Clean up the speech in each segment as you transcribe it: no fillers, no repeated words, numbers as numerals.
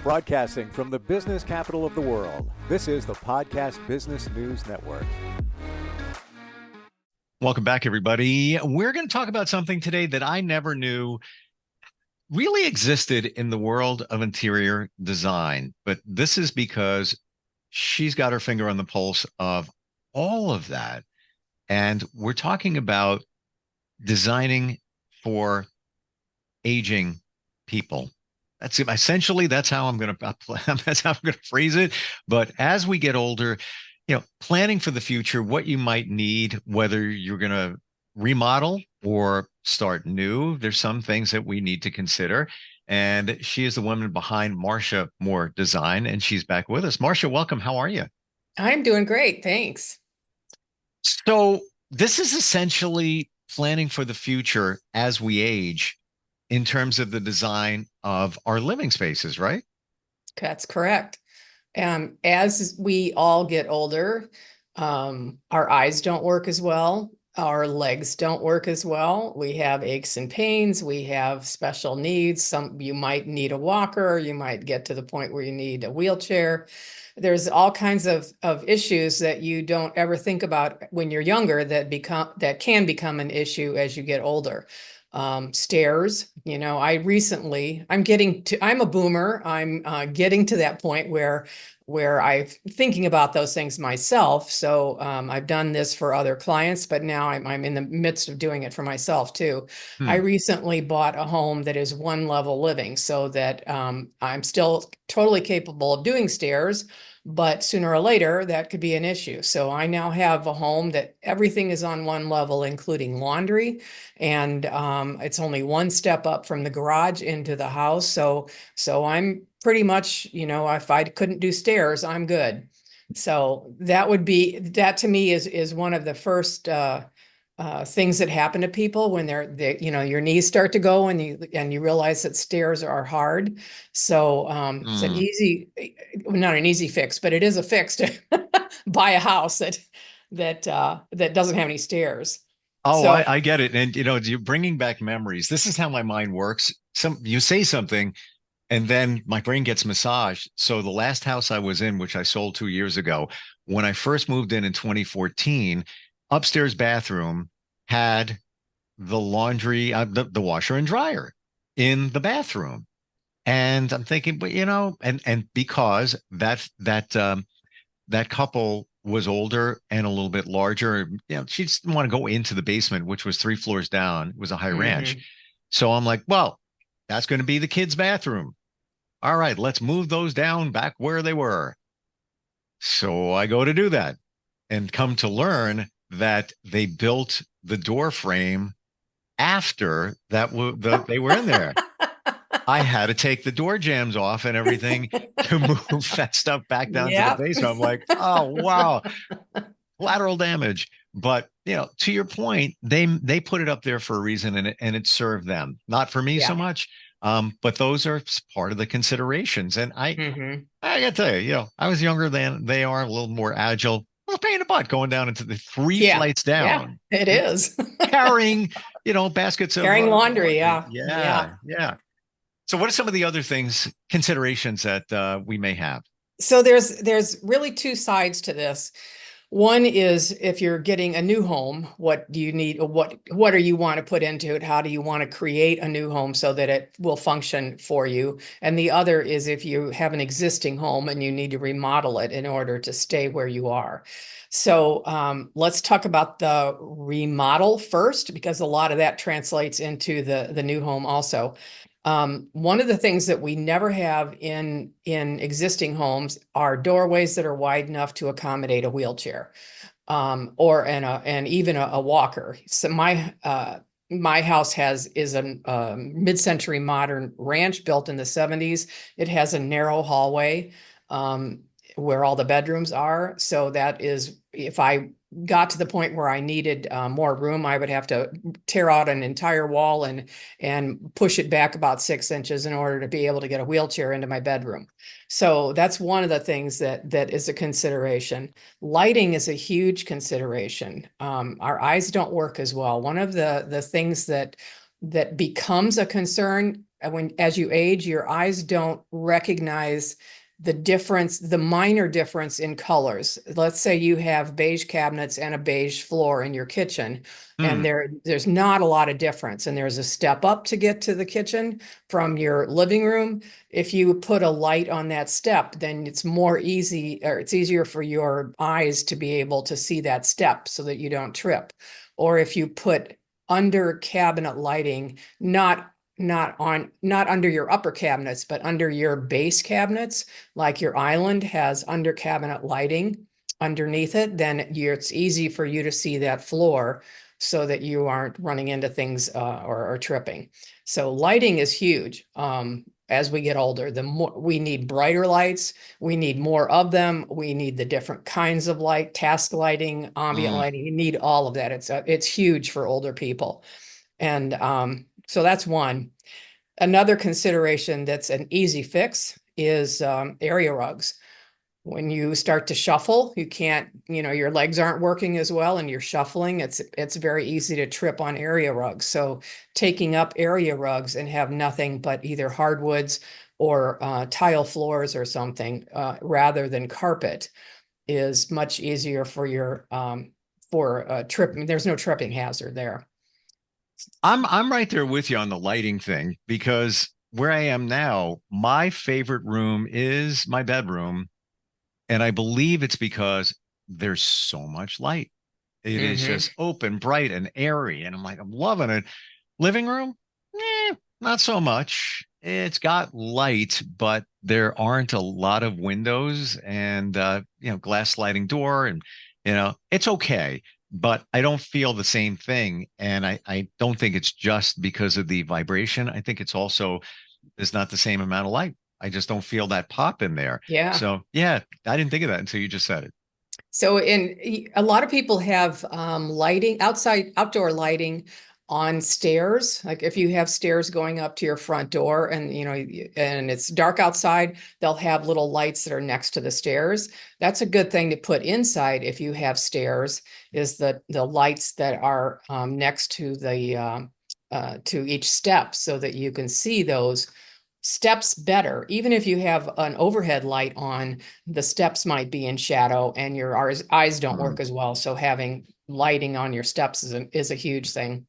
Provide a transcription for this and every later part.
Broadcasting from the business capital of the world, this is the Podcast Business News Network. Welcome back, everybody. We're going to talk about something today that I never knew really existed in the world of interior design. But this is because she's got her finger on the pulse of all of that. And we're talking about designing for aging people. That's essentially that's how I'm going to phrase it. But as we get older, planning for the future, what you might need, whether you're going to remodel or start new, there's some things that we need to consider. And she is the woman behind Marcia Moore Design, and she's back with us. Marcia, welcome. How are you? I'm doing great. Thanks. So this is essentially planning for the future as we age in terms of the design of our living spaces, right? That's correct. As we all get older, our eyes don't work as well. Our legs don't work as well. We have aches and pains. We have special needs. You might need a walker. You might get to the point where you need a wheelchair. There's all kinds of issues that you don't ever think about when you're younger that can become an issue as you get older. Stairs, I'm a boomer. I'm getting to that point where I'm thinking about those things myself. So I've done this for other clients, but now I'm in the midst of doing it for myself too. I recently bought a home that is one level living so that I'm still totally capable of doing stairs, but sooner or later that could be an issue. So I now have a home that everything is on one level, including laundry. And it's only one step up from the garage into the house. So I'm pretty much, if I couldn't do stairs, I'm good. So that to me is one of the first things that happen to people when your knees start to go and you realize that stairs are hard. So it's not an easy fix, but it is a fix to buy a house that doesn't have any stairs. Oh, I get it. And, you're bringing back memories. This is how my mind works. You say something and then my brain gets massaged. So the last house I was in, which I sold 2 years ago, when I first moved in 2014, upstairs bathroom had the laundry, the washer and dryer in the bathroom. And I'm thinking, but and because that couple was older and a little bit larger, she just didn't want to go into the basement, which was 3 floors down. It was a high ranch. So I'm like, well, that's going to be the kids' bathroom. All right, let's move those down back where they were. So I go to do that and come to learn that they built the door frame after they were in there. I had to take the door jambs off and everything to move that stuff back down to the basement. I'm like, oh, wow, collateral damage. But, to your point, they put it up there for a reason and it served them. Not for me so much. But those are part of the considerations. And I got to tell you, I was younger than they are, a little more agile. I was pain in the butt going down into the 3 flights down. Yeah, it is. Carrying, baskets of laundry. Yeah. So what are some of the other considerations that we may have? So there's really 2 sides to this. One is if you're getting a new home, what do you need? What do you want to put into it? How do you want to create a new home so that it will function for you? And the other is if you have an existing home and you need to remodel it in order to stay where you are. So let's talk about the remodel first, because a lot of that translates into the new home also. One of the things that we never have in existing homes are doorways that are wide enough to accommodate a wheelchair, and even a walker. So my house is a mid-century modern ranch built in the 70s. It has a narrow hallway where all the bedrooms are. So that is, if I got to the point where I needed more room, I would have to tear out an entire wall and push it back about 6 inches in order to be able to get a wheelchair into my bedroom. So that's one of the things that is a consideration. Lighting is a huge consideration. Our eyes don't work as well. One of the things that that becomes a concern as you age, your eyes don't recognize the difference, the minor difference in colors. Let's say you have beige cabinets and a beige floor in your kitchen, and Hmm. there's not a lot of difference, and there's a step up to get to the kitchen from your living room. If you put a light on that step, then it's more easy, or it's easier for your eyes to be able to see that step so that you don't trip. Or if you put under cabinet lighting, not under your upper cabinets, but under your base cabinets, like your island has under cabinet lighting underneath it, then it's easy for you to see that floor so that you aren't running into things or tripping. So lighting is huge. As we get older, the more we need brighter lights, we need more of them. We need the different kinds of light, task lighting, ambient Mm. lighting. You need all of that. It's huge for older people. And so that's one. Another consideration that's an easy fix is area rugs. When you start to shuffle, you can't, your legs aren't working as well and you're shuffling. It's very easy to trip on area rugs. So taking up area rugs and have nothing but either hardwoods or tile floors or something rather than carpet is much easier for your tripping. There's no tripping hazard there. I'm right there with you on the lighting thing because where I am now, my favorite room is my bedroom. And I believe it's because there's so much light. It is Hmm. just open, bright, and airy. And I'm like, I'm loving it. Living room, not so much. It's got light, but there aren't a lot of windows and glass sliding door, and it's okay. But I don't feel the same thing. And I don't think it's just because of the vibration. I think it's also there's not the same amount of light. I just don't feel that pop in there. Yeah. So yeah, I didn't think of that until you just said it. So a lot of people have lighting, outdoor lighting on stairs. Like if you have stairs going up to your front door and and it's dark outside, they'll have little lights that are next to the stairs. That's a good thing to put inside if you have stairs, is the lights that are next to the to each step so that you can see those steps better. Even if you have an overhead light on, the steps might be in shadow and your eyes don't Mm. work as well. So having lighting on your steps is a huge thing.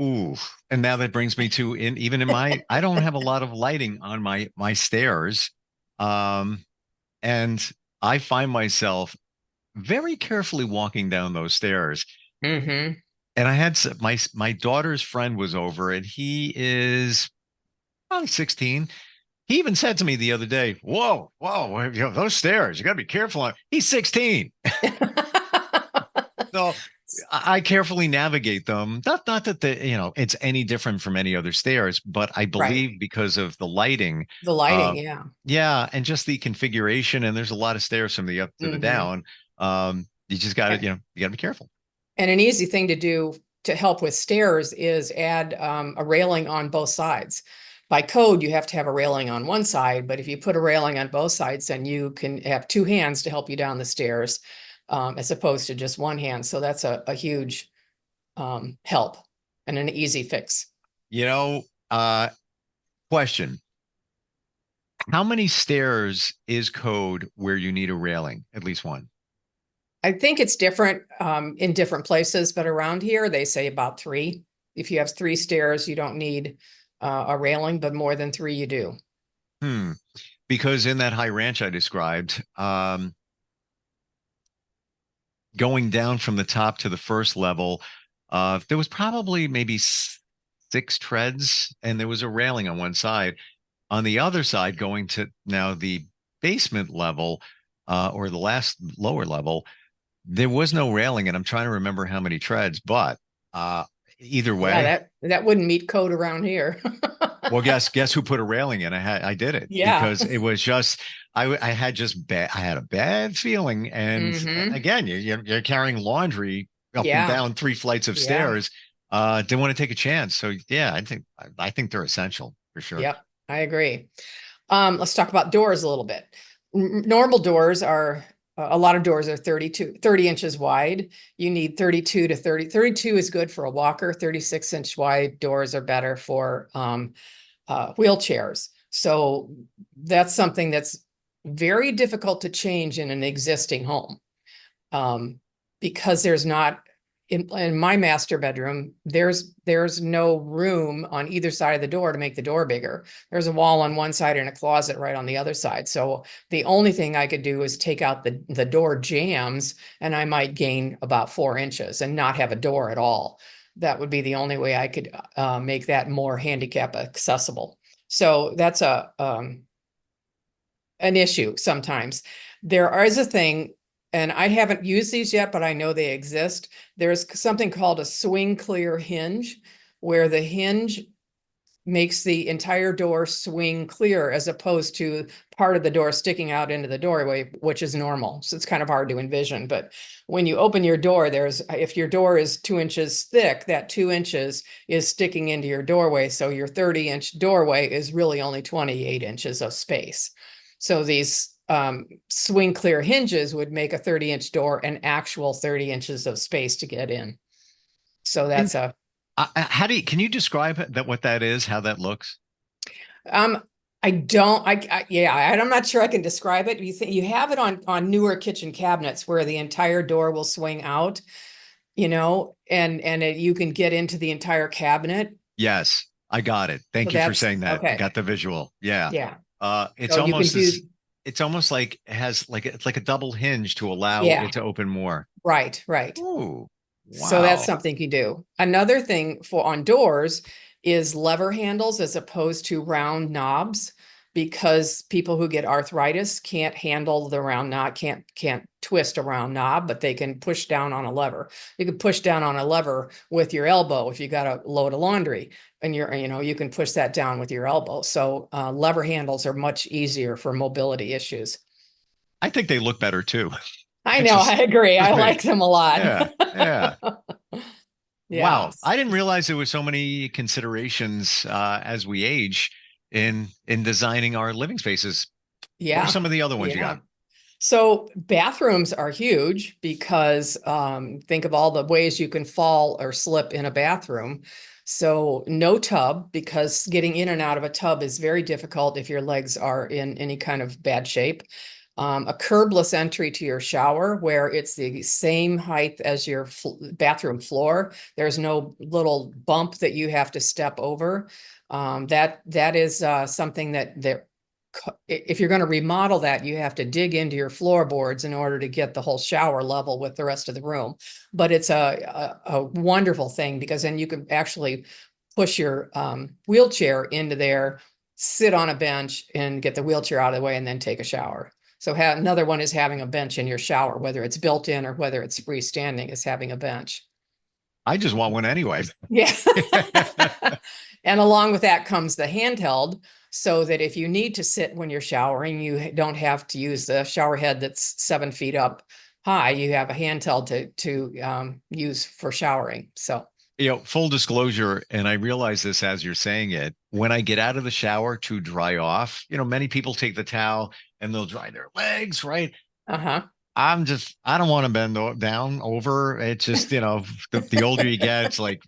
Ooh, and now that brings me to even in my I don't have a lot of lighting on my stairs. Um, and I find myself very carefully walking down those stairs. Hmm. And I had my daughter's friend was over, and he is probably 16. He even said to me the other day, "Whoa, whoa, those stairs, you got to be careful on." He's 16. So I carefully navigate them. Not that it's any different from any other stairs, but I Right. believe because of the lighting, The uh, lighting, yeah. yeah, and just the configuration, and there's a lot of stairs from the up to the Hmm. down. You just got to, you got to be careful. And an easy thing to do to help with stairs is add a railing on both sides. By code, you have to have a railing on one side, but if you put a railing on both sides, then you can have two hands to help you down the stairs, as opposed to just one hand. So that's a huge help and an easy fix. You know, uh, question: how many stairs is code where you need a railing? At least one. I think it's different in different places, but around here they say about three. If you have three stairs, you don't need a railing, but more than three, you do. Hmm. Because in that high ranch I described, going down from the top to the first level, there was probably maybe six treads, and there was a railing on one side. On the other side, going to now the basement level, or the last lower level, there was no railing, and I'm trying to remember how many treads, but uh, either Yeah, way, that wouldn't meet code around here. well, guess who put a railing in? I did it Yeah. because it was just I had just bad I had a bad feeling, and Hmm. again, you're carrying laundry up and Yeah. down three flights of Yeah. stairs. Didn't want to take a chance, so yeah, I think they're essential for sure. Yep. I agree. Let's talk about doors a little bit. Normal doors are a lot of doors are 30 inches wide. You need 32 to 30. 32 is good for a walker. 36-inch wide doors are better for wheelchairs. So that's something that's very difficult to change in an existing home. Because there's not, in my master bedroom, there's no room on either side of the door to make the door bigger. There's a wall on one side and a closet right on the other side. So the only thing I could do is take out the door jambs, and I might gain about 4 inches and not have a door at all. That would be the only way I could make that more handicap accessible. So that's an issue sometimes. There is a thing, and I haven't used these yet, but I know they exist. There's something called a swing clear hinge, where the hinge makes the entire door swing clear as opposed to part of the door sticking out into the doorway, which is normal. So it's kind of hard to envision. But when you open your door, if your door is 2 inches thick, that 2 inches is sticking into your doorway. So your 30-inch doorway is really only 28 inches of space. So these swing clear hinges would make a 30-inch door an actual 30 inches of space to get in. So that's can you describe what that is, how that looks? I'm not sure I can describe it. You have it on newer kitchen cabinets where the entire door will swing out, and you can get into the entire cabinet. Yes, I got it. Thank you for saying that. Okay. I got the visual. Yeah. Yeah. It's So almost it's almost like it's like a double hinge to allow it to open more. Right. Ooh, wow. So that's something you do. Another thing on doors is lever handles as opposed to round knobs, because people who get arthritis can't handle the round knob, can't twist a round knob, but they can push down on a lever. You can push down on a lever with your elbow if you got a load of laundry, and you can push that down with your elbow. So lever handles are much easier for mobility issues. I think they look better too. I know, I agree. I like them a lot. Yeah. Yeah. Wow. I didn't realize there were so many considerations as we age in designing our living spaces. Yeah. What are some of the other ones you got? So bathrooms are huge because think of all the ways you can fall or slip in a bathroom. So no tub, because getting in and out of a tub is very difficult if your legs are in any kind of bad shape. A curbless entry to your shower where it's the same height as your bathroom floor. There's no little bump that you have to step over. That is something that if you're going to remodel that, you have to dig into your floorboards in order to get the whole shower level with the rest of the room. But it's a wonderful thing, because then you can actually push your wheelchair into there, sit on a bench and get the wheelchair out of the way, and then take a shower. So another one is having a bench in your shower, whether it's built in or whether it's freestanding, is having a bench. I just want one anyway. Yeah. And along with that comes the handheld, so that if you need to sit when you're showering, you don't have to use the shower head that's 7 feet up high. You have a handheld to use for showering. So, full disclosure, and I realize this as you're saying it, when I get out of the shower to dry off, many people take the towel and they'll dry their legs, right? Uh-huh. I don't want to bend down over. It's just, the older you get, it's like,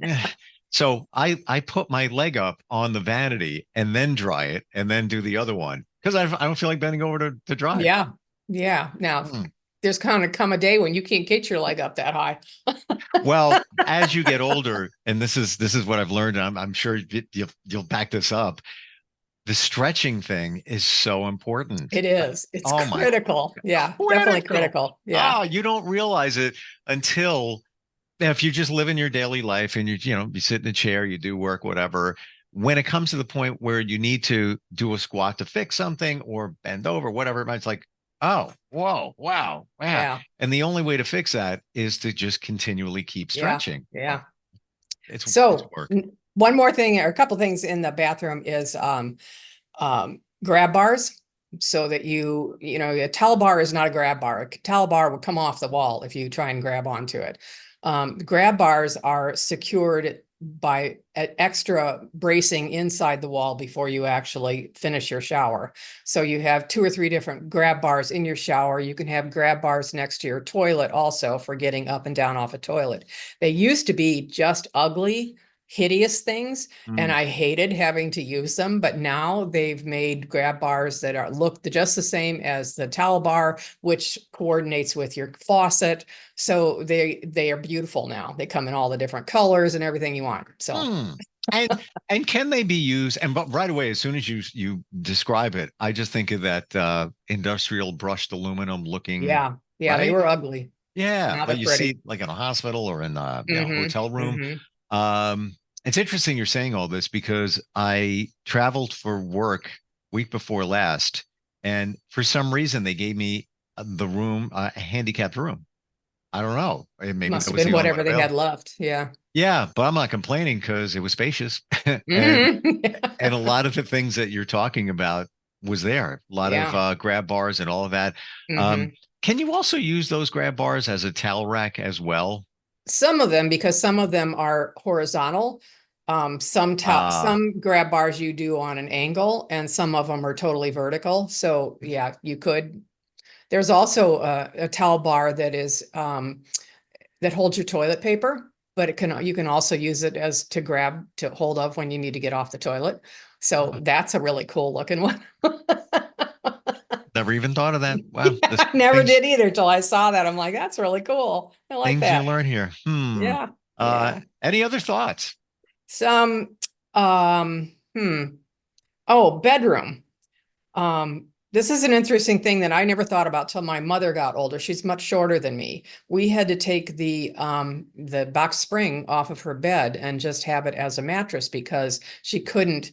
So I put my leg up on the vanity and then dry it and then do the other one, because I don't feel like bending over to dry. Yeah. Yeah. Now, there's kind of come a day when you can't get your leg up that high. Well, as you get older, and this is what I've learned, and I'm sure you'll back this up. The stretching thing is so important. It is. It's critical. Yeah, definitely critical. Yeah. Oh, you don't realize it until if you just live in your daily life and you sit in a chair, you do work, whatever. When it comes to the point where you need to do a squat to fix something or bend over, whatever, it's like, oh, whoa, wow. Yeah. And the only way to fix that is to just continually keep stretching. Yeah. It's work. One more thing, or a couple things in the bathroom is grab bars, so that a towel bar is not a grab bar. A towel bar will come off the wall if you try and grab onto it. Grab bars are secured by extra bracing inside the wall before you actually finish your shower. So you have 2 or 3 different grab bars in your shower. You can have grab bars next to your toilet also for getting up and down off a toilet. They used to be just ugly, hideous things, and Mm. I hated having to use them, but now they've made grab bars that are look just the same as the towel bar, which coordinates with your faucet. So they are beautiful now. They come in all the different colors and everything you want. So Hmm. And can they be used? And but right away, as soon as you describe it, I just think of that industrial brushed aluminum looking, yeah, yeah, they right? were ugly. Yeah, Now but they're you pretty. see like in a hospital or in a Mm-hmm. hotel room. Mm-hmm. Um, it's interesting you're saying all this because I traveled for work week before last, and for some reason they gave me the room, a handicapped room. I don't know. Maybe Must that have was been the only one whatever they had available. left. Yeah. Yeah, but I'm not complaining because it was spacious, and Mm-hmm. a lot of the things that you're talking about was there. A lot of Yeah. grab bars and all of that. Um, Mm-hmm. can you also use those grab bars as a towel rack as well? Some of them, because some of them are horizontal. Uh, Some grab bars you do on an angle, and some of them are totally vertical. So yeah, you could. There's also a towel bar that is that holds your toilet paper, but you can also use it as to grab to hold of when you need to get off the toilet. So that's a really cool looking one. never even thought of that. Wow, Yeah, this I never things did either till I saw that. I'm like, that's really cool. I like things you that. learn here. Hmm. Yeah, yeah. Any other thoughts? Some oh, bedroom. This is an interesting thing that I never thought about till my mother got older. She's much shorter than me. We had to take the box spring off of her bed and just have it as a mattress because she couldn't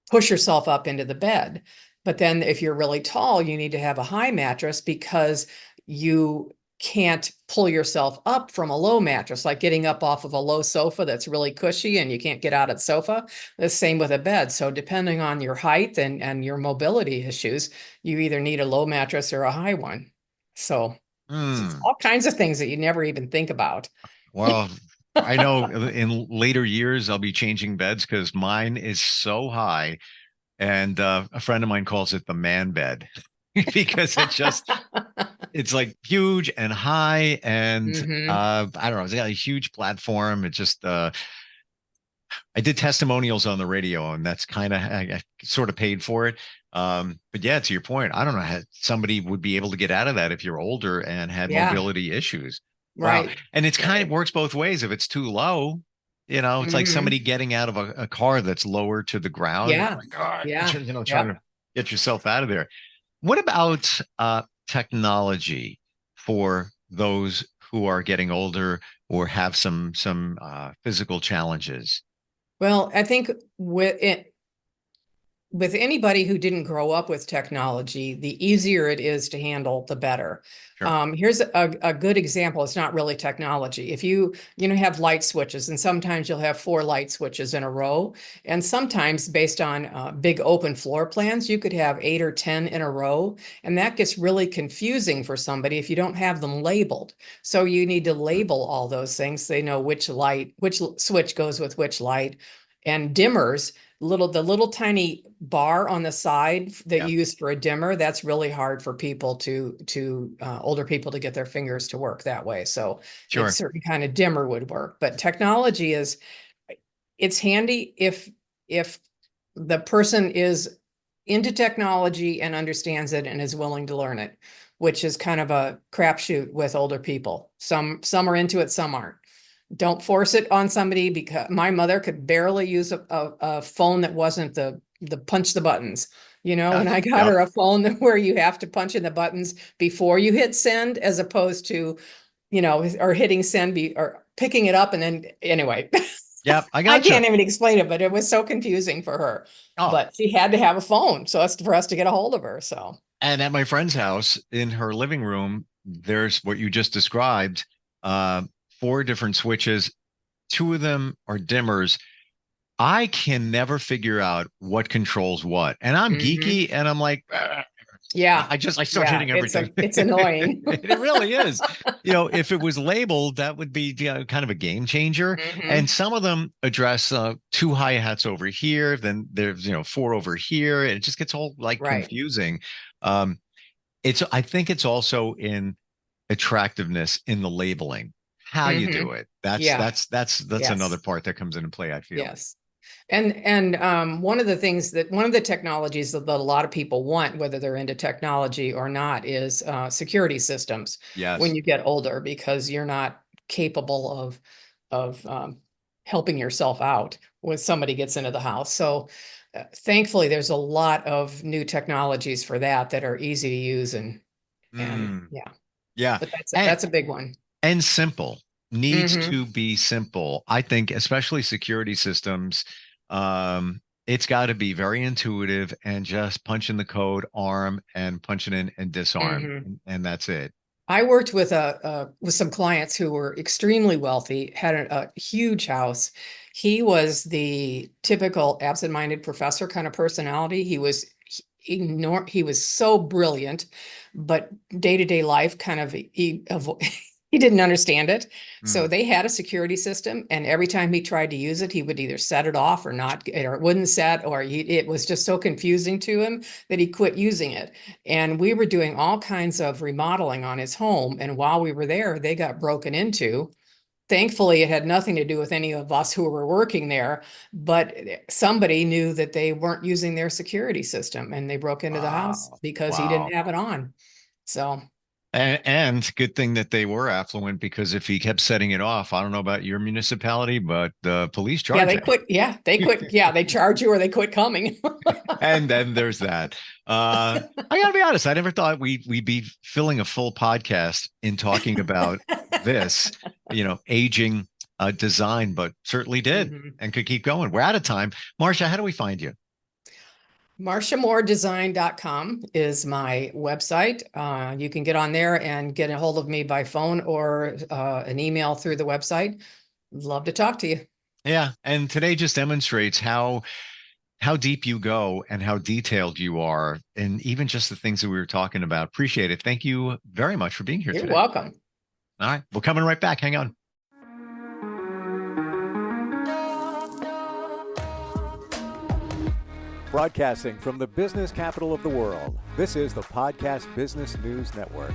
push yourself up into the bed. But then if you're really tall, you need to have a high mattress because you can't pull yourself up from a low mattress, like getting up off of a low sofa that's really cushy and you can't get out of the sofa. The same with a bed. So depending on your height and your mobility issues, you either need a low mattress or a high one. So it's Hmm. all kinds of things that you never even think about. Well, I know in later years I'll be changing beds because mine is so high, and a friend of mine calls it the man bed because it's like huge and high, and Hmm. I don't know, it's got a huge platform. It just I did testimonials on the radio, and that's kind of I sort of paid for it. But yeah, to your point, I don't know how somebody would be able to get out of that if you're older and had Yeah, mobility issues. Wow. right, And it's kind of right. works both ways. If it's too low, it's like Hmm. somebody getting out of a car that's lower to the ground. Oh Yeah, my God, yeah, trying yeah. to get yourself out of there. What about technology for those who are getting older or have some physical challenges? Well, I think with anybody who didn't grow up with technology, the easier it is to handle, the better. Sure. Here's a good example. It's not really technology. If you have light switches, and sometimes you'll have 4 light switches in a row, and sometimes based on big open floor plans, you could have 8 or 10 in a row, and that gets really confusing for somebody if you don't have them labeled. So you need to label all those things so they know which switch goes with which light, and dimmers the little tiny bar on the side that Yeah, you use for a dimmer, that's really hard for people to older people to get their fingers to work that way. So a sure. certain kind of dimmer would work. But technology is it's handy if the person is into technology and understands it and is willing to learn it, which is kind of a crapshoot with older people. Some are into it, some aren't. Don't force it on somebody because my mother could barely use a phone that wasn't the punch the buttons. And I got Yep. her a phone where you have to punch in the buttons before you hit send, as opposed to, or hitting send or picking it up and then anyway. Yep. I I gotcha. can't even explain it, but it was so confusing for her. Oh, But she had to have a phone so as for us to get a hold of her. So and at my friend's house in her living room, there's what you just described. Uh, 4 different switches. 2 of them are dimmers. I can never figure out what controls what. And I'm mhm. geeky and I'm like, Yeah. I start hitting everything. It's annoying. It really is. If it was labeled, that would be kind of a game changer. And some of them address two hi-hats over here, then there's four over here. It just gets all like Right. confusing. I think it's also in attractiveness in the labeling, how you do it. That's Yes. another part that comes into play, I feel. Yes. And one of the technologies that a lot of people want, whether they're into technology or not, is security systems Yes. when you get older, because you're not capable of helping yourself out when somebody gets into the house. So thankfully, there's a lot of new technologies for that are easy to use and yeah. But that's a big one. And simple. Needs to be simple. I think, especially security systems, it's got to be very intuitive and just punch in the code, arm, and punch it in and disarm, and that's it. I worked with some clients who were extremely wealthy, had a huge house. He was the typical absent-minded professor kind of personality. He was so brilliant, but day-to-day life kind of he didn't understand it. So they had a security system, and every time he tried to use it, he would either set it off or not, or it wouldn't set, or it was just so confusing to him that he quit using it. And we were doing all kinds of remodeling on his home. And while we were there, they got broken into. Thankfully, it had nothing to do with any of us who were working there, but somebody knew that they weren't using their security system, and they broke into the house because he didn't have it on. So. And good thing that they were affluent, because if he kept setting it off, I don't know about your municipality, but the police charge. They quit. Yeah, they charge you or they quit coming. And then there's that. I gotta be honest, I never thought we'd be filling a full podcast in talking about this, aging design, but certainly did and could keep going. We're out of time. Marcia, how do we find you? MarciaMooreDesign.com is my website. You can get on there and get a hold of me by phone or an email through the website. Love to talk to you. Yeah. And today just demonstrates how deep you go and how detailed you are. And even just the things that we were talking about. Appreciate it. Thank you very much for being here today. You're welcome. All right. We're coming right back. Hang on. Broadcasting from the business capital of the world, this is the Podcast Business News Network.